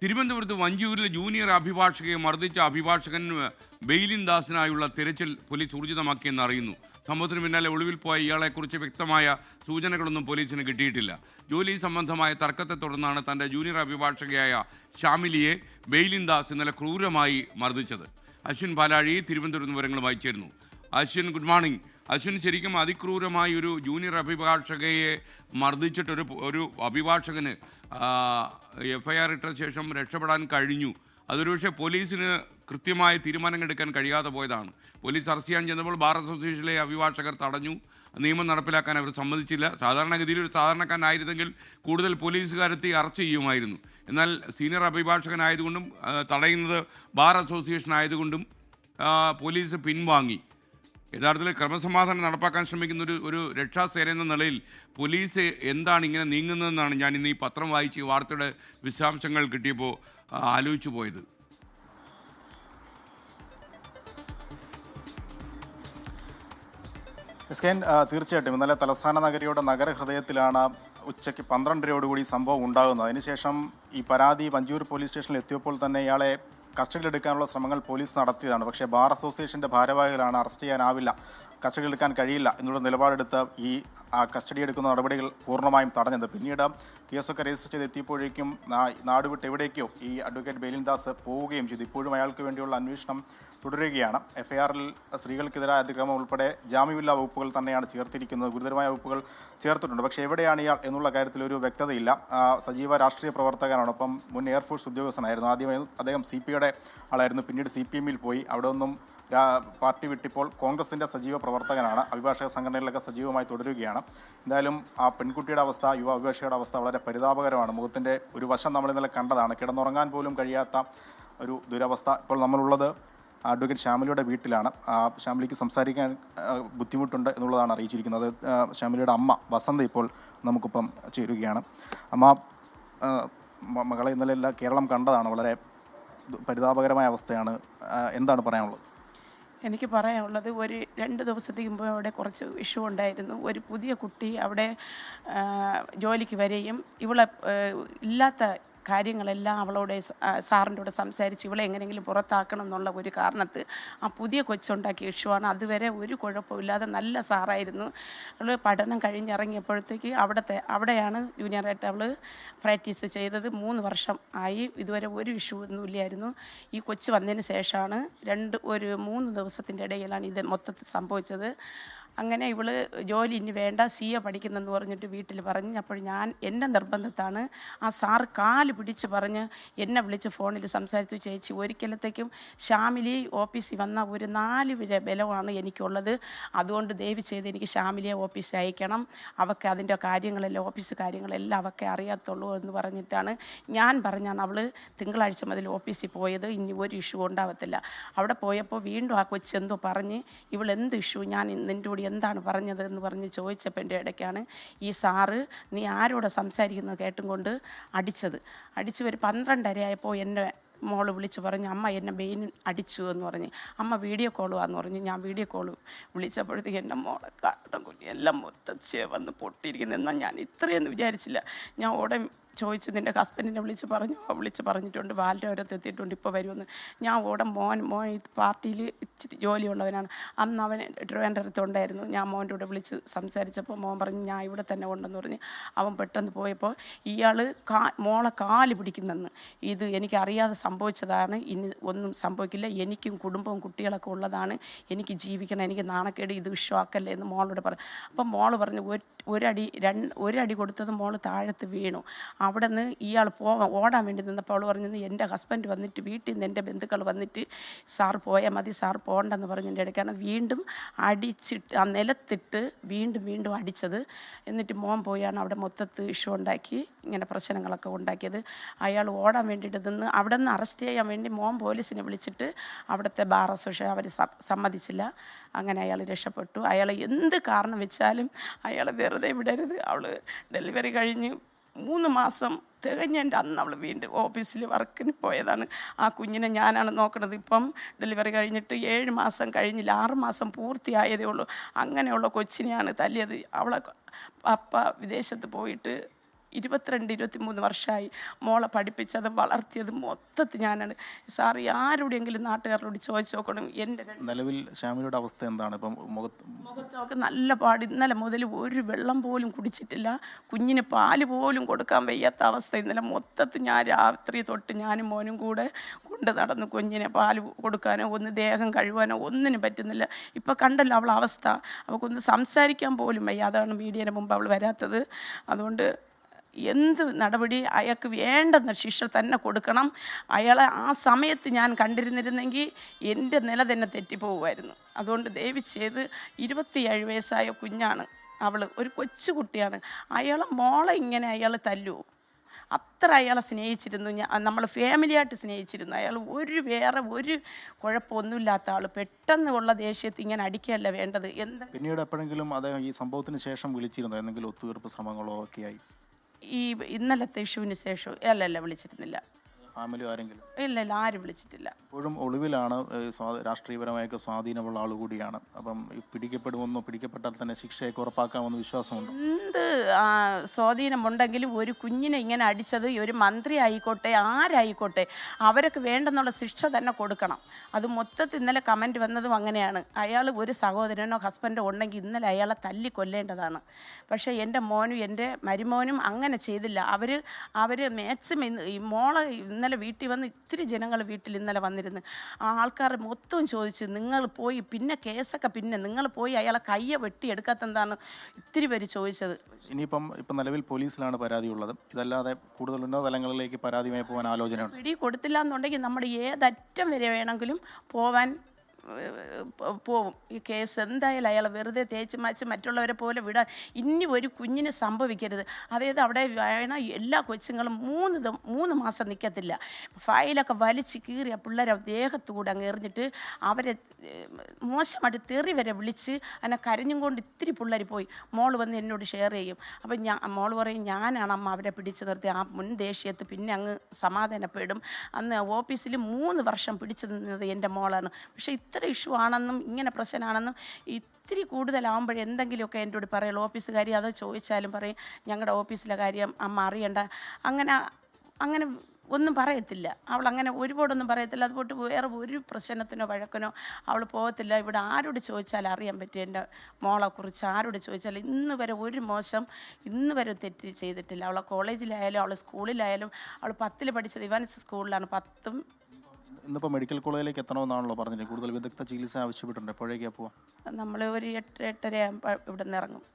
തിരുവനന്തപുരത്ത് വഞ്ചിയൂരിലെ ജൂനിയർ അഭിഭാഷകയെ മർദ്ദിച്ച അഭിഭാഷകൻ ബെയിലിൻ ദാസിനായുള്ള തിരച്ചിൽ പോലീസ് ഊർജിതമാക്കിയെന്ന് അറിയുന്നു. സംഭവത്തിന് പിന്നാലെ ഒളിവിൽ പോയ ഇയാളെക്കുറിച്ച് വ്യക്തമായ സൂചനകളൊന്നും പോലീസിന് കിട്ടിയിട്ടില്ല. ജോലി സംബന്ധമായ തർക്കത്തെ തുടർന്നാണ് തൻ്റെ ജൂനിയർ അഭിഭാഷകയായ ഷാമിലിയെ ബെയിലിൻ ദാസ് ഇന്നലെ ക്രൂരമായി മർദ്ദിച്ചത്. അശ്വിൻ പാലാഴി തിരുവനന്തപുരത്ത് വിവരങ്ങളുമായി ചേരുന്നു. Ashwin, good morning. അശ്വിൻ, ശരിക്കും അതിക്രൂരമായി ഒരു ജൂനിയർ അഭിഭാഷകയെ മർദ്ദിച്ചിട്ടൊരു ഒരു അഭിഭാഷകന് FIR ഇട്ട ശേഷം രക്ഷപ്പെടാൻ കഴിഞ്ഞു. അതൊരു പക്ഷേ പോലീസിന് കൃത്യമായ തീരുമാനങ്ങൾ എടുക്കാൻ കഴിയാതെ പോയതാണ്. പോലീസ് അറസ്റ്റ് ചെയ്യാൻ ചെന്നപ്പോൾ ബാർ അസോസിയേഷനിലെ അഭിഭാഷകർ തടഞ്ഞു. നിയമം നടപ്പിലാക്കാൻ അവർ സമ്മതിച്ചില്ല. സാധാരണഗതിയിൽ ഒരു സാധാരണക്കാരനായിരുന്നെങ്കിൽ കൂടുതൽ പോലീസുകാരെത്തി അറസ്റ്റ് ചെയ്യുമായിരുന്നു. എന്നാൽ സീനിയർ അഭിഭാഷകനായതുകൊണ്ടും തടയുന്നത് ബാർ അസോസിയേഷൻ ആയതുകൊണ്ടും പോലീസ് പിൻവാങ്ങി. യഥാർത്ഥത്തിൽ ക്രമസമാധാനം നടപ്പാക്കാൻ ശ്രമിക്കുന്ന ഒരു രക്ഷാസേന എന്ന നിലയിൽ പോലീസ് എന്താണ് ഇങ്ങനെ നീങ്ങുന്നതെന്നാണ് ഞാൻ ഇന്ന് ഈ പത്രം വായിച്ച് വാർത്തയുടെ വിശദാംശങ്ങൾ കിട്ടിയപ്പോൾ ആലോചിച്ചു പോയത്. തീർച്ചയായിട്ടും ഇന്നലെ തലസ്ഥാന നഗരിയുടെ നഗരഹൃദയത്തിലാണ് ഉച്ചയ്ക്ക് 12:00 സംഭവം ഉണ്ടാകുന്നത്. അതിനുശേഷം ഈ പരാതി വഞ്ചിയൂർ പോലീസ് സ്റ്റേഷനിൽ എത്തിയപ്പോൾ തന്നെ ഇയാളെ കസ്റ്റഡിയിലെടുക്കാനുള്ള ശ്രമങ്ങൾ പോലീസ് നടത്തിയതാണ്. പക്ഷേ ബാർ അസോസിയേഷൻ്റെ ഭാരവാഹികളാണ് അറസ്റ്റ് ചെയ്യാനാവില്ല, കസ്റ്റഡിയിലെടുക്കാൻ കഴിയില്ല എന്നുള്ള നിലപാടെടുത്ത് ഈ കസ്റ്റഡി എടുക്കുന്ന നടപടികൾ പൂർണ്ണമായും തടഞ്ഞത്. പിന്നീട് കേസൊക്കെ രജിസ്റ്റർ ചെയ്ത് എത്തിയപ്പോഴേക്കും നാടുവിട്ട് എവിടേക്കോ ഈ അഡ്വക്കേറ്റ് ബെയിലിൻ ദാസ് പോവുകയും ചെയ്തു. ഇപ്പോഴും അയാൾക്ക് വേണ്ടിയുള്ള അന്വേഷണം തുടരുകയാണ്. FIR-ൽ സ്ത്രീകൾക്കെതിരായ അതിക്രമം ഉൾപ്പെടെ ജാമ്യമില്ലാ വകുപ്പുകൾ തന്നെയാണ് ചേർത്തിരിക്കുന്നത്. ഗുരുതരമായ വകുപ്പുകൾ ചേർത്തിട്ടുണ്ട്. പക്ഷേ എവിടെയാണ് ഇയാൾ എന്നുള്ള കാര്യത്തിൽ ഒരു വ്യക്തതയില്ല. സജീവ രാഷ്ട്രീയ പ്രവർത്തകനാണ്. ഒപ്പം മുൻ എയർഫോഴ്സ് ഉദ്യോഗസ്ഥനായിരുന്നു. ആദ്യം അദ്ദേഹം CPയുടെ ആളായിരുന്നു. പിന്നീട് CPM-ൽ പോയി. അവിടെ ഒന്നും പാർട്ടി വിട്ടിപ്പോൾ കോൺഗ്രസിൻ്റെ സജീവ പ്രവർത്തകനാണ്. അഭിഭാഷക സംഘടനകളിലൊക്കെ സജീവമായി തുടരുകയാണ്. എന്തായാലും ആ പെൺകുട്ടിയുടെ അവസ്ഥ, യുവ അഭിഭാഷകയുടെ അവസ്ഥ വളരെ പരിതാപകരമാണ്. മുഖത്തിൻ്റെ ഒരു വശം നമ്മൾ ഇന്നലെ കണ്ടതാണ്. കിടന്നുറങ്ങാൻ പോലും കഴിയാത്ത ഒരു ദുരവസ്ഥ. ഇപ്പോൾ നമ്മളുള്ളത് അഡ്വക്കേറ്റ് ഷാമിലിയുടെ വീട്ടിലാണ്. ഷാമിലിക്ക് സംസാരിക്കാൻ ബുദ്ധിമുട്ടുണ്ട് എന്നുള്ളതാണ് അറിയിച്ചിരിക്കുന്നത്. ഷാമിലിയുടെ അമ്മ വസന്ത ഇപ്പോൾ നമുക്കിപ്പം ചേരുകയാണ്. അമ്മ, മകളെ ഇന്നലെ എല്ലാം കേരളം കണ്ടതാണ്. വളരെ പരിതാപകരമായ അവസ്ഥയാണ്. എന്താണ് പറയാനുള്ളത്? എനിക്ക് പറയാനുള്ളത്, 2 ദിവസത്തേക്ക് മുമ്പ് അവിടെ കുറച്ച് ഇഷ്യൂ ഉണ്ടായിരുന്നു. ഒരു പുതിയ കുട്ടി അവിടെ ജോലിക്ക് വരികയും ഇവളെ ഇല്ലാത്ത കാര്യങ്ങളെല്ലാം അവളോട് സാറിൻ്റെ കൂടെ സംസാരിച്ച് ഇവളെ എങ്ങനെയെങ്കിലും പുറത്താക്കണം എന്നുള്ള ഒരു കാരണത്ത് ആ പുതിയ കൊച്ചുണ്ടാക്കിയ ഇഷ്യൂ ആണ്. അതുവരെ ഒരു കുഴപ്പമില്ലാതെ നല്ല സാറായിരുന്നു. അവൾ പഠനം കഴിഞ്ഞിറങ്ങിയപ്പോഴത്തേക്ക് അവിടെയാണ് ജൂനിയറായിട്ട് അവൾ പ്രാക്ടീസ് ചെയ്തത്. 3 വർഷം ആയി. ഇതുവരെ ഒരു ഇഷ്യൂ ഒന്നും ഇല്ലായിരുന്നു. ഈ കൊച്ച് വന്നതിന് ശേഷമാണ് 3 ദിവസത്തിൻ്റെ ഇടയിലാണ് ഇത് മൊത്തത്തിൽ സംഭവിച്ചത്. അങ്ങനെ ഇവള് ജോലി ഇനി വേണ്ട, CA പഠിക്കുന്നെന്ന് പറഞ്ഞിട്ട് വീട്ടിൽ പറഞ്ഞ്. അപ്പോൾ ഞാൻ എൻ്റെ നിർബന്ധത്താണ് ആ സാറ് കാല് പിടിച്ച് പറഞ്ഞ് എന്നെ വിളിച്ച് ഫോണിൽ സംസാരിച്ചു. ചേച്ചി, ഒരിക്കലത്തേക്കും ഷാമിലി ഓഫീസിൽ വന്ന ഒരു 4 ബലമാണ് എനിക്കുള്ളത്. അതുകൊണ്ട് ദയവ് ചെയ്ത് എനിക്ക് ഷാമിലിയെ ഓഫീസിൽ അയക്കണം. അവൾക്ക് അതിൻ്റെ കാര്യങ്ങളെല്ലാം, ഓഫീസ് കാര്യങ്ങളെല്ലാം അവൾക്ക് അറിയാത്തുള്ളൂ എന്ന് പറഞ്ഞിട്ടാണ് ഞാൻ പറഞ്ഞാണ് അവൾ തിങ്കളാഴ്ച മുതൽ ഓഫീസിൽ പോയത്. ഇനി ഒരു ഇഷ്യൂ ഉണ്ടാവത്തില്ല. അവിടെ പോയപ്പോൾ വീണ്ടും ആ കൊച്ചെന്തോ പറഞ്ഞ് ഇവളെന്ത് ഇഷ്യൂ, ഞാൻ നിൻ്റെ കൂടി എന്താണ് പറഞ്ഞത് എന്ന് പറഞ്ഞ് ചോദിച്ചപ്പോൾ എൻ്റെ ഇടയ്ക്കാണ് ഈ സാറ് നീ ആരോടെ സംസാരിക്കുന്നത് കേട്ടും കൊണ്ട് അടിച്ച് ഒരു 12:30 ആയപ്പോൾ എൻ്റെ മോള് വിളിച്ച് പറഞ്ഞു, അമ്മ എന്നെ ബെയിൻ അടിച്ചു എന്ന് പറഞ്ഞ്. അമ്മ വീഡിയോ കോൾ വാന്ന് പറഞ്ഞു. ഞാൻ വീഡിയോ കോൾ വിളിച്ചപ്പോഴത്തേക്ക് എൻ്റെ മോളെ കാട്ടം കുഞ്ഞി എല്ലാം മൊത്തച്ചേ വന്ന് പൊട്ടിയിരിക്കുന്നു. എന്നാൽ ഞാൻ ഇത്രയൊന്നും വിചാരിച്ചില്ല. ഞാൻ ഉടൻ ചോദിച്ചു, നിൻ്റെ ഹസ്ബൻഡിനെ വിളിച്ച് പറഞ്ഞിട്ടുണ്ട്, വാലിൻ്റെ എത്തിയിട്ടുണ്ട്, ഇപ്പോൾ വരുമെന്ന്. ഞാൻ മോൻ ഈ പാർട്ടിയിൽ ഇച്ചിരി ജോലിയുള്ളവനാണ്. അന്ന് അവൻ ട്രിവാൻഡ്രത്തുണ്ടായിരുന്നു. ഞാൻ മോൻ്റെ കൂടെ വിളിച്ച് സംസാരിച്ചപ്പോൾ മോൻ പറഞ്ഞു ഞാൻ ഇവിടെ തന്നെ ഉണ്ടെന്ന് പറഞ്ഞ്. അവൻ പെട്ടെന്ന് പോയപ്പോൾ ഇയാൾ മോളെ കാല് പിടിക്കുന്നെന്ന്. ഇത് എനിക്കറിയാതെ സംഭവിച്ചതാണ്, ഇനി ഒന്നും സംഭവിക്കില്ല, എനിക്കും കുടുംബവും കുട്ടികളൊക്കെ ഉള്ളതാണ്, എനിക്ക് ജീവിക്കണം, എനിക്ക് നാണക്കേട്, ഇത് വിശ്വാക്കല്ലേ എന്ന് മോളോട് പറഞ്ഞു. അപ്പം മോള് പറഞ്ഞു ഒരടി കൊടുത്തത് മോള് താഴത്ത് വീണു. അവിടെ നിന്ന് ഇയാൾ ഓടാൻ വേണ്ടി നിന്നപ്പോൾ അവൾ പറഞ്ഞത് എൻ്റെ ഹസ്ബൻഡ് വന്നിട്ട് വീട്ടിൽ നിന്ന് എൻ്റെ ബന്ധുക്കൾ വന്നിട്ട് സാർ പോയാൽ മതി, സാർ പോകണ്ടെന്ന് പറഞ്ഞതിൻ്റെ ഇടയ്ക്കാണ് വീണ്ടും അടിച്ചിട്ട് ആ നിലത്തിട്ട് വീണ്ടും അടിച്ചത്. എന്നിട്ട് മോൻ പോയാണ് അവിടെ മൊത്തത്തിൽ ഇഷ്യൂ ഉണ്ടാക്കി ഇങ്ങനെ പ്രശ്നങ്ങളൊക്കെ ഉണ്ടാക്കിയത്. അയാൾ ഓടാൻ വേണ്ടിയിട്ട് നിന്ന് അവിടെ നിന്ന് അറസ്റ്റ് ചെയ്യാൻ വേണ്ടി മോൻ പോലീസിനെ വിളിച്ചിട്ട് അവിടുത്തെ ബാർ അസോസിയേഷൻ അവർ സമ്മതിച്ചില്ല. അങ്ങനെ അയാൾ രക്ഷപ്പെട്ടു. അയാൾ എന്ത് കാരണം വെച്ചാലും അയാളെ വെറുതെ വിടരുത്. അവൾ ഡെലിവറി കഴിഞ്ഞ് 3 മാസം തികഞ്ഞെൻ്റെ അന്ന് അവൾ വീണ്ടും ഓഫീസിൽ വർക്കിന് പോയതാണ്. ആ കുഞ്ഞിനെ ഞാനാണ് നോക്കണത്. ഇപ്പം ഡെലിവറി കഴിഞ്ഞിട്ട് 7 മാസം കഴിഞ്ഞില്ല, 6 മാസം പൂർത്തിയായതേ ഉള്ളൂ. അങ്ങനെയുള്ള കൊച്ചിനെയാണ് തല്ലിയത്. അവളെ അപ്പ വിദേശത്ത് പോയിട്ട് 23 വർഷമായി മോളെ പഠിപ്പിച്ചതും വളർത്തിയതും മൊത്തത്തിൽ ഞാനാണ്. സാർ ആരോടെങ്കിലും നാട്ടുകാരോട് ചോദിച്ചു നോക്കണം. എൻ്റെ നിലവിൽ ശ്യാമിലിയുടെ അവസ്ഥ എന്താണ്? ഇപ്പം മുഖത്തൊക്കെ നല്ല പാട്. ഇന്നലെ മുതൽ ഒരു വെള്ളം പോലും കുടിച്ചിട്ടില്ല. കുഞ്ഞിന് പാല് പോലും കൊടുക്കാൻ വയ്യാത്ത അവസ്ഥ. ഇന്നലെ മൊത്തത്തിൽ ഞാൻ രാത്രി തൊട്ട് ഞാനും മോനും കൂടെ കൊണ്ട് നടന്നു. കുഞ്ഞിനെ പാല് കൊടുക്കാനോ ഒന്ന് ദേഹം കഴുകാനോ ഒന്നിനും പറ്റുന്നില്ല. ഇപ്പം കണ്ടല്ലോ അവളെ അവസ്ഥ. അവൾക്കൊന്ന് സംസാരിക്കാൻ പോലും വയ്യ. അതാണ് മീഡിയയുടെ മുമ്പ് അവൾ വരാത്തത്. അതുകൊണ്ട് എന്ത് നടപടി അയാൾക്ക് വേണ്ടെന്ന ശിക്ഷ തന്നെ കൊടുക്കണം. അയാളെ ആ സമയത്ത് ഞാൻ കണ്ടിരുന്നിരുന്നെങ്കിൽ എൻ്റെ നില തന്നെ തെറ്റിപ്പോകുമായിരുന്നു. അതുകൊണ്ട് ദയവ് ചെയ്ത് 27 വയസ്സായ കുഞ്ഞാണ് അവൾ, ഒരു കൊച്ചു കുട്ടിയാണ്. അയാളെ മോളെ ഇങ്ങനെ അയാൾ തല്ലുമോ? അത്ര അയാളെ സ്നേഹിച്ചിരുന്നു. നമ്മൾ ഫാമിലിയായിട്ട് സ്നേഹിച്ചിരുന്നു. അയാൾ വേറെ ഒരു കുഴപ്പമൊന്നുമില്ലാത്ത ആൾ. പെട്ടെന്ന് ഉള്ള ദേഷ്യത്തിൽ ഇങ്ങനെ അടിക്കുകയല്ല വേണ്ടത്. പിന്നീട് എപ്പോഴെങ്കിലും അദ്ദേഹം ഈ സംഭവത്തിന് ശേഷം വിളിച്ചിരുന്നോ? എന്തെങ്കിലും ഒത്തുതീർപ്പ് ശ്രമങ്ങളോ ഒക്കെയായി? ഈ ഇന്നലത്തെ ഇഷ്യൂവിന് ശേഷം അല്ലല്ല വിളിച്ചിരുന്നില്ല. ഫാമിലി ആരെങ്കിലും? ഇല്ല, ആരും വിളിച്ചിട്ടില്ല. ഇപ്പോഴും ഒളിവിലാണ്. രാഷ്ട്രീയപരമായൊക്കെ സ്വാധീനമുള്ള ആൾ കൂടിയാണ്. അപ്പം പിടിക്കപ്പെടുമെന്നോ പിടിക്കപ്പെട്ടാൽ തന്നെ ശിക്ഷയൊക്കെ ഉറപ്പാക്കാമെന്ന് വിശ്വാസമുണ്ട്. എന്ത് സ്വാധീനമുണ്ടെങ്കിലും ഒരു കുഞ്ഞിനെ ഇങ്ങനെ അടിച്ചത് ഒരു മന്ത്രി ആയിക്കോട്ടെ ആരായിക്കോട്ടെ അവരൊക്കെ വേണ്ടെന്നുള്ള ശിക്ഷ തന്നെ കൊടുക്കണം. അത് മൊത്തത്തിൽ ഇന്നലെ കമൻറ്റ് വന്നതും അങ്ങനെയാണ്. അയാൾ ഒരു സഹോദരനോ ഹസ്ബൻഡോ ഉണ്ടെങ്കിൽ ഇന്നലെ അയാളെ തല്ലി കൊല്ലേണ്ടതാണ്. പക്ഷേ എൻ്റെ മോനും എൻ്റെ മരുമോനും അങ്ങനെ ചെയ്തില്ല. അവർ മാക്സിമം ഈ മോളെ ഇന്നലെ വീട്ടിൽ വന്ന് ഇത്തിരി ജനങ്ങൾ വീട്ടിൽ ഇന്നലെ വന്നിരുന്നു. ആ ആൾക്കാർ മൊത്തം ചോദിച്ചു, നിങ്ങൾ പോയി പിന്നെ കേസൊക്കെ പിന്നെ നിങ്ങൾ പോയി അയാളെ കയ്യെ വെട്ടിയെടുക്കാത്തെന്താണ് ഇത്തിരി പേര് ചോദിച്ചത്. ഇപ്പം നിലവിൽ പോലീസിലാണ് പരാതിയുള്ളത്. ഇതല്ലാതെ കൂടുതൽ ഉന്നത തലങ്ങളിലേക്ക് പരാതിയുമായി പോകാൻ ആലോചനയുണ്ട്. പിടി കൊടുത്തില്ല എന്നുണ്ടെങ്കിൽ നമ്മുടെ ഏതറ്റം വരെ വേണമെങ്കിലും പോവും. ഈ കേസ് എന്തായാലും അയാളെ വെറുതെ തേച്ച് മാച്ച് മറ്റുള്ളവരെ പോലെ വിടാൻ ഇനി ഒരു കുഞ്ഞിന് സംഭവിക്കരുത്. അതായത് അവിടെ വേണ എല്ലാ കൊച്ചുങ്ങളും 3 മാസം നിൽക്കത്തില്ല. ഫയലൊക്കെ വലിച്ച് കീറിയ പിള്ളേരെ ദേഹത്തുകൂടെ അങ്ങ് എറിഞ്ഞിട്ട് അവരെ മോശമായിട്ട് തെറി വരെ വിളിച്ച് അതിനെ കരഞ്ഞും കൊണ്ട് ഇത്തിരി പിള്ളേർ പോയി. മോൾ വന്ന് എന്നോട് ഷെയർ ചെയ്യും. അപ്പം മോൾ പറയും, ഞാനാണ് അമ്മ അവരെ പിടിച്ചു നിർത്തി. ആ മുൻ ദേഷ്യത്ത് പിന്നെ അങ്ങ് സമാധാനപ്പെടും. അന്ന് ഓഫീസിൽ 3 വർഷം പിടിച്ചു നിന്നത് എൻ്റെ മോളാണ്. പക്ഷേ ഇത്ര ഇഷ്യൂ ആണെന്നും ഇങ്ങനെ പ്രശ്നമാണെന്നും ഇത്തിരി കൂടുതലാകുമ്പോഴേ എന്തെങ്കിലുമൊക്കെ എന്നോട് പറയുള്ളൂ. ഓഫീസ് കാര്യം അത് ചോദിച്ചാലും പറയും ഞങ്ങളുടെ ഓഫീസിലെ കാര്യം അമ്മ അറിയണ്ട. അങ്ങനെ ഒന്നും പറയത്തില്ല. അവൾ അങ്ങനെ ഒരുപാടൊന്നും പറയത്തില്ല. അതുപോട്ട് വേറെ ഒരു പ്രശ്നത്തിനോ വഴക്കിനോ അവൾ പോകത്തില്ല. ഇവിടെ ആരോട് ചോദിച്ചാലും അറിയാൻ പറ്റും എൻ്റെ മോളെക്കുറിച്ച്. ആരോട് ചോദിച്ചാലും ഇന്ന് വരെ ഒരു മോശം ഇന്ന് വരെ തെറ്റ് ചെയ്തിട്ടില്ല. അവളെ കോളേജിലായാലും അവൾ സ്കൂളിലായാലും. അവൾ 10ൽ പഠിച്ചത് ഇവാൻസ് സ്കൂളിലാണ്. 10ഉം ഇന്നിപ്പോൾ മെഡിക്കൽ കോളേജിലേക്ക് എത്തണമെന്നാണല്ലോ പറഞ്ഞത്. കൂടുതൽ വിദഗ്ധ ചികിത്സ ആവശ്യപ്പെട്ടിട്ടുണ്ട്. എപ്പോഴേക്കാണ് പോവാം? നമ്മൾ ഒരു 8-8:30 ആകുമ്പോൾ ഇവിടെ നിന്ന് ഇറങ്ങും.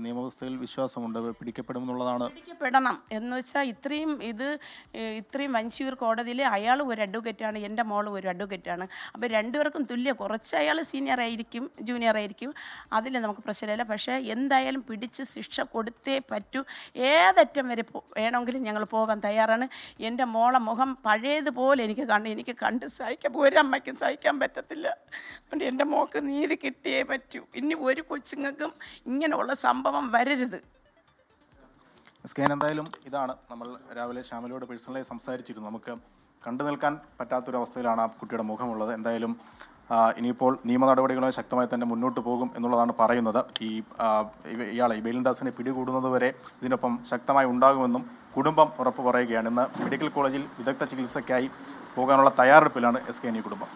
നിയമവ്യവസ്ഥയിൽ വിശ്വാസമുണ്ട്, പിടിക്കപ്പെടുമെന്നുള്ളതാണ്. പിടിക്കപ്പെടണം എന്ന് വെച്ചാൽ ഇത്രയും വഞ്ചിയൂർ കോടതിയിൽ അയാൾ ഒരു അഡ്വക്കേറ്റാണ്, എൻ്റെ മോളും ഒരു അഡ്വക്കേറ്റാണ്. അപ്പോൾ രണ്ടുപേർക്കും തുല്യം. കുറച്ച് അയാൾ സീനിയർ ആയിരിക്കും, ജൂനിയർ ആയിരിക്കും, അതിൽ നമുക്ക് പ്രശ്നമില്ല. പക്ഷേ എന്തായാലും പിടിച്ച് ശിക്ഷ കൊടുത്തേ പറ്റൂ. ഏതറ്റം വരെ വേണമെങ്കിലും ഞങ്ങൾ പോകാൻ തയ്യാറാണ്. എൻ്റെ മോളെ മുഖം പഴയതുപോലെ എനിക്ക് കണ്ട് സഹിക്കാൻ ഒരമ്മയ്ക്കും സഹിക്കാൻ പറ്റത്തില്ല. അതുകൊണ്ട് എൻ്റെ മോൾക്ക് നീതി കിട്ടിയേ പറ്റൂ. ഇനി ഒരു കൊച്ചുങ്ങൾക്കും ഇങ്ങനെയുള്ള സംഭവം വരരുത്. എന്തായാലും ഇതാണ് നമ്മൾ രാവിലെ ശ്യാമിലോട് പേഴ്സണലായി സംസാരിച്ചിരുന്നു. നമുക്ക് കണ്ടു നിൽക്കാൻ പറ്റാത്തൊരവസ്ഥയിലാണ് ആ കുട്ടിയുടെ മുഖമുള്ളത്. എന്തായാലും ഇനിയിപ്പോൾ നിയമ നടപടികളുമായി ശക്തമായി തന്നെ മുന്നോട്ട് പോകും എന്നുള്ളതാണ് പറയുന്നത്. ഇയാളെ ബെയിലിൻദാസിനെ പിടികൂടുന്നതുവരെ ഇതിനൊപ്പം ശക്തമായി ഉണ്ടാകുമെന്നും കുടുംബം ഉറപ്പ് പറയുകയാണ്. ഇന്ന് മെഡിക്കൽ കോളേജിൽ വിദഗ്ധ ചികിത്സയ്ക്കായി പോകാനുള്ള തയ്യാറെടുപ്പിലാണ് SKNE കുടുംബം.